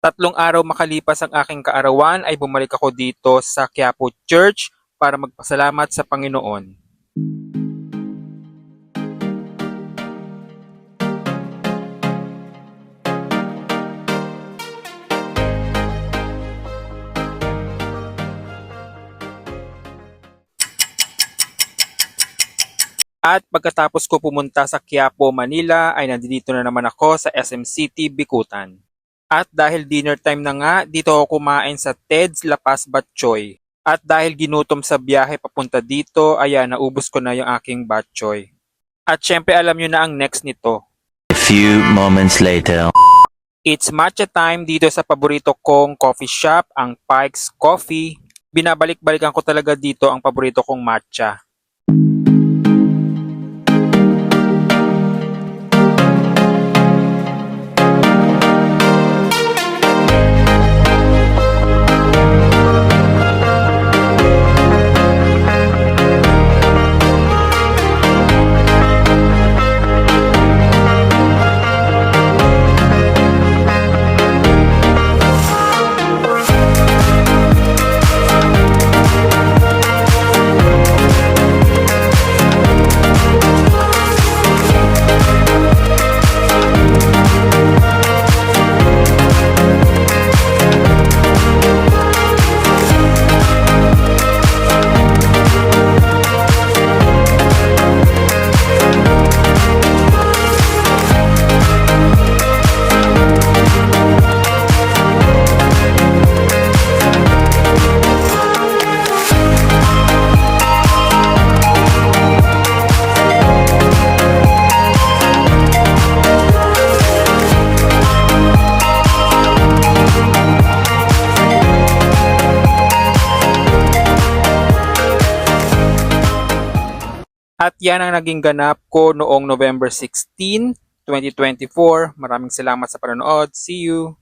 3 araw makalipas ang aking kaarawan ay bumalik ako dito sa Quiapo Church para magpasalamat sa Panginoon. At pagkatapos ko pumunta sa Quiapo, Manila ay nandito na naman ako sa SM City, Bicutan. At dahil dinner time na nga, dito ako kumain sa Ted's La Paz Batchoy. At dahil ginutom sa biyahe papunta dito, ayan, naubos ko na yung aking batchoy. At syempre alam nyo na ang next nito. A few moments later. It's matcha time dito sa paborito kong coffee shop, ang Pikes Coffee. Binabalik-balikan ko talaga dito ang paborito kong matcha. At yan ang naging ganap ko noong November 16, 2024. Maraming salamat sa panonood. See you!